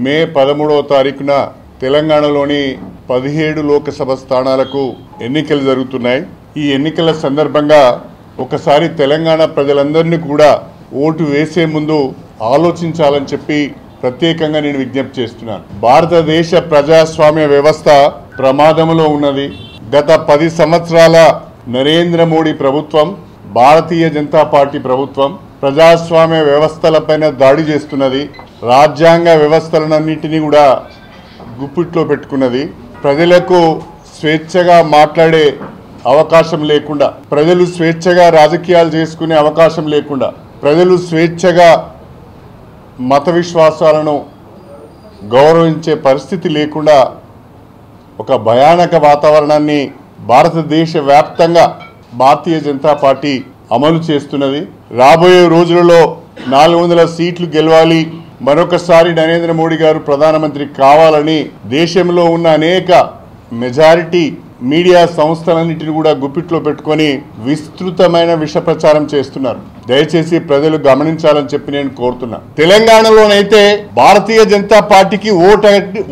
మే 13వ తారీఖున తెలంగాణలోని 17 లోకసభ స్థానాలకు ఎన్నికలు జరుగుతున్నాయి। ఈ ఎన్నికల సందర్భంగా ఒకసారి తెలంగాణ ప్రజలందరినీ కూడా ఓటు వేసే ముందు ఆలోచించాలని చెప్పి ప్రత్యేకంగా నేను విజ్ఞప్తి చేస్తున్నాను। భారతదేశ ప్రజాస్వామ్య వ్యవస్థ ప్రమాదంలో ఉన్నది। గత 10 సంవత్సరాల నరేంద్ర మోడీ ప్రభుత్వం, భారతీయ జనతా పార్టీ ప్రభుత్వం ప్రజాస్వామ్య వ్యవస్థలపైన దాడి చేస్తున్నది। రాజ్యాంగ వ్యవస్థలన్నింటినీ కూడా గుప్పిట్లో పెట్టుకున్నది। ప్రజలకు స్వేచ్ఛగా మాట్లాడే అవకాశం లేకుండా, ప్రజలు స్వేచ్ఛగా రాజకీయాలు చేసుకునే అవకాశం లేకుండా, ప్రజలు స్వేచ్ఛగా మత విశ్వాసాలను గౌరవించే పరిస్థితి లేకుండా ఒక భయానక వాతావరణాన్ని భారతదేశ వ్యాప్తంగా భారతీయ జనతా పార్టీ అమలు చేస్తున్నది। రాబోయే రోజులలో 400 సీట్లు గెలవాలి, మరొకసారి నరేంద్ర మోడీ గారు ప్రధానమంత్రి కావాలని దేశంలో ఉన్న అనేక మెజారిటీ మీడియా సంస్థలన్నింటినీ కూడా గుప్పిట్లో పెట్టుకొని విస్తృతమైన విష ప్రచారం చేస్తున్నారు। దయచేసి ప్రజలు గమనించాలని చెప్పి నేను కోరుతున్నా। తెలంగాణలోనైతే భారతీయ జనతా పార్టీకి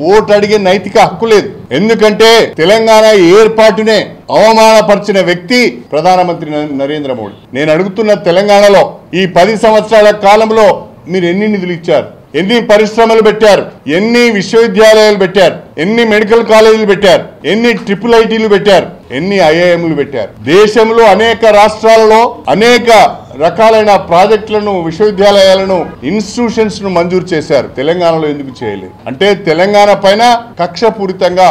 ఓటు అడిగే నైతిక హక్కు లేదు। ఎందుకంటే తెలంగాణ ఏర్పాటునే అవమానపరిచిన వ్యక్తి ప్రధానమంత్రి నరేంద్ర మోడీ। నేను అడుగుతున్న, తెలంగాణలో ఈ 10 సంవత్సరాల కాలంలో మీరు ఎన్ని నిధులు ఇచ్చారు? ఎన్ని పరిశ్రమలు పెట్టారు? ఎన్ని విశ్వవిద్యాలయాలు పెట్టారు? ఎన్ని మెడికల్ కాలేజీలు పెట్టారు? ఎన్ని ట్రిపుల్ ఐటీలు పెట్టారు? ఎన్ని ఐఐఎంలు పెట్టారు? దేశంలో అనేక రాష్ట్రాలలో అనేక రకాలైన ప్రాజెక్టులను, విశ్వవిద్యాలయాలను, ఇన్స్టిట్యూషన్స్ ను మంజూరు చేశారు। తెలంగాణలో ఎందుకు చేయలేదు? అంటే తెలంగాణ పైన కక్షపూరితంగా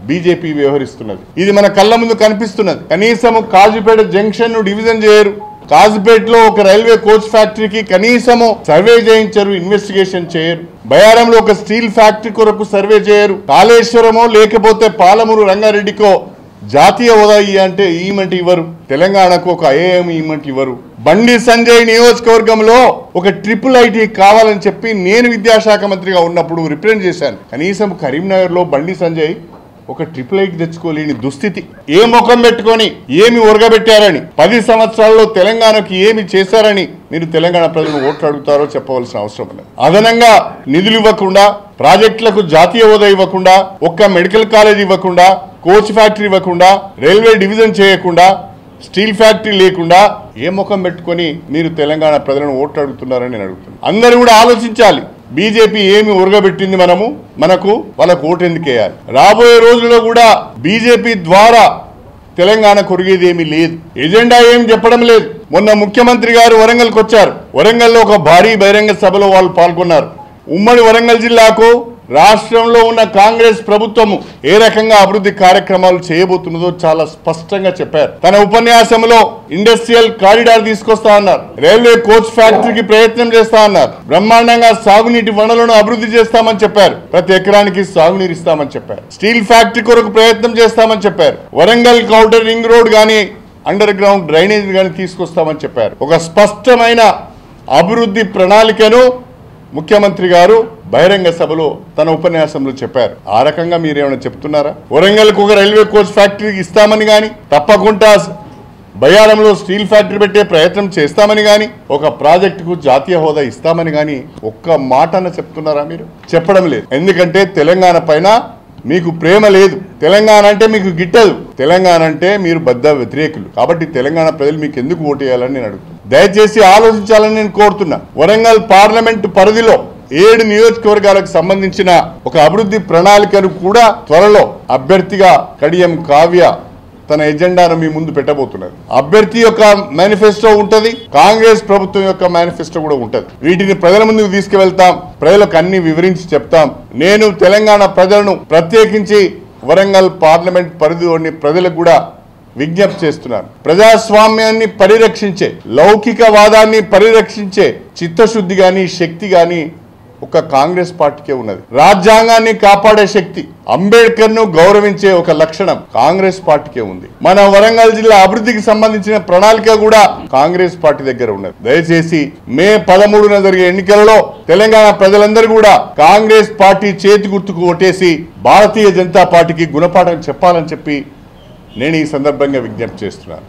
బీజేపీ వ్యవహరిస్తున్నది। ఇది మన కళ్ళ ముందు కనిపిస్తున్నది। కనీసం కాజుపేట జంక్షన్ ను డివిజన్ చేయరు, కాజుపేటలో ఒక రైల్వే కోచ్ ఫ్యాక్టరీకి కనీసము సర్వే చేయించరు, ఇన్వెస్టిగేషన్ చేయరు। బయారంలో ఒక స్టీల్ ఫ్యాక్టరీ కొరకు సర్వే చేయరు। కాళేశ్వరమో లేకపోతే పాలమూరు రంగారెడ్డికో జాతీయ హోదా అంటే ఈమెంట్ ఇవ్వరు। తెలంగాణకు ఒక ఐఏఎం ఈమెంట్ ఇవ్వరు। బండి సంజయ్ నియోజకవర్గంలో ఒక ట్రిపుల్ ఐటీ కావాలని చెప్పి నేను విద్యాశాఖ మంత్రిగా ఉన్నప్పుడు రిప్రజెంట్ చేశాను। కనీసం కరీంనగర్ లో బండి సంజయ్ ఒక ట్రిపుల్ ఐటీ తెచ్చుకోలేని దుస్థితి। ఏ ముఖం పెట్టుకొని ఏమి ఒరగబెట్టారని, 10 సంవత్సరాల్లో తెలంగాణకు ఏమి చేశారని మీరు తెలంగాణ ప్రజలను ఓట్లు అడుగుతారో చెప్పవలసిన అవసరం లేదు। అదనంగా నిధులు ఇవ్వకుండా, ప్రాజెక్టులకు జాతీయ హోదా ఇవ్వకుండా, ఒక్క మెడికల్ కాలేజ్ ఇవ్వకుండా, కోచ్ ఫ్యాక్టరీ ఇవ్వకుండా, రైల్వే డివిజన్ చేయకుండా, స్టీల్ ఫ్యాక్టరీ లేకుండా ఏ ముఖం పెట్టుకొని మీరు తెలంగాణ ప్రజలను ఓట్లు అడుగుతున్నారని నేను అడుగుతున్నాను। అందరూ కూడా ఆలోచించాలి, బీజేపీ ఏమి ఉరగబెట్టింది మనకు వాళ్ళకు ఓటు ఎందుకు వేయాలి? రాబోయే రోజుల్లో కూడా బీజేపీ ద్వారా తెలంగాణ కొరిగేది ఏమీ లేదు, ఎజెండా ఏం చెప్పడం లేదు। మొన్న ముఖ్యమంత్రి గారు వరంగల్కి వచ్చారు। వరంగల్లో ఒక భారీ బహిరంగ సభలో వాళ్ళు పాల్గొన్నారు। ఉమ్మడి వరంగల్ జిల్లాకు రాష్ట్రంలో ఉన్న కాంగ్రెస్ ప్రభుత్వము ఏ రకంగా అభివృద్ధి కార్యక్రమాలు చేయబోతున్నదో చాలా స్పష్టంగా చెప్పారు। తన ఉపన్యాసంలో ఇండస్ట్రియల్ కారిడార్ తీసుకొస్తా అన్నారు, రైల్వే కోచ్ ఫ్యాక్టరీకి ప్రయత్నం చేస్తా అన్నారు, బ్రహ్మాండంగా సాగునీటి వనరులను అభివృద్ధి చేస్తామని చెప్పారు, ప్రతి ఎకరానికి సాగునీరు ఇస్తామని చెప్పారు, స్టీల్ ఫ్యాక్టరీ కొరకు ప్రయత్నం చేస్తామని చెప్పారు, వరంగల్ ఔటర్ రింగ్ రోడ్ కానీ అండర్ గ్రౌండ్ డ్రైనేజ్ కానీ తీసుకొస్తామని చెప్పారు। ఒక స్పష్టమైన అభివృద్ధి ప్రణాళికను ముఖ్యమంత్రి గారు బహిరంగ సభలో తన ఉపన్యాసంలో చెప్పారు। ఆ రకంగా మీరేమైనా చెప్తున్నారా? వరంగల్కు ఒక రైల్వే కోచ్ ఫ్యాక్టరీకి ఇస్తామని కానీ, తప్పకుండా బయారంలో స్టీల్ ఫ్యాక్టరీ పెట్టే ప్రయత్నం చేస్తామని కానీ, ఒక ప్రాజెక్టుకు జాతీయ హోదా ఇస్తామని కానీ ఒక్క మాటన చెప్తున్నారా? మీరు చెప్పడం లేదు। ఎందుకంటే తెలంగాణ పైన మీకు ప్రేమ లేదు, తెలంగాణ అంటే మీకు గిట్టదు, తెలంగాణ అంటే మీరు బద్ద వ్యతిరేకులు। కాబట్టి తెలంగాణ ప్రజలు మీకు ఎందుకు ఓటు వేయాలని నేను అడుగుతున్నాను। దయచేసి ఆలోచించాలని నేను కోరుతున్నా। వరంగల్ పార్లమెంటు పరిధిలో 7 నియోజకవర్గాలకు సంబంధించిన ఒక అభివృద్ధి ప్రణాళికను కూడా త్వరలో అభ్యర్థిగా కడియం కావ్య తన ఎజెండాను మీ ముందు పెట్టబోతున్నది। అభ్యర్థి యొక్క మేనిఫెస్టో ఉంటది, కాంగ్రెస్ ప్రభుత్వం యొక్క మేనిఫెస్టో కూడా ఉంటది। వీటిని ప్రజల ముందుకు తీసుకువెళ్తాం, ప్రజలకు అన్ని వివరించి చెప్తాం। నేను తెలంగాణ ప్రజలను, ప్రత్యేకించి వరంగల్ పార్లమెంట్ పరిధిలోని ప్రజలకు కూడా విజ్ఞప్తి చేస్తున్నాను, ప్రజాస్వామ్యాన్ని పరిరక్షించే, లౌకికవాదాన్ని పరిరక్షించే చిత్తశుద్ధి గాని, శక్తి గాని ఒక కాంగ్రెస్ పార్టీకే ఉన్నది। రాజ్యాంగాన్ని కాపాడే శక్తి, అంబేద్కర్ ను గౌరవించే ఒక లక్షణం కాంగ్రెస్ పార్టీకే ఉంది। మన వరంగల్ జిల్లా అభివృద్ధికి సంబంధించిన ప్రణాళిక కూడా కాంగ్రెస్ పార్టీ దగ్గర ఉన్నది। దయచేసి మే 13న జరిగే ఎన్నికలలో తెలంగాణ ప్రజలందరూ కూడా కాంగ్రెస్ పార్టీ చేతి గుర్తుకు ఓటేసి భారతీయ జనతా పార్టీకి గుణపాఠం చెప్పాలని చెప్పి నేను ఈ సందర్భంగా విజ్ఞప్తి చేస్తున్నాను।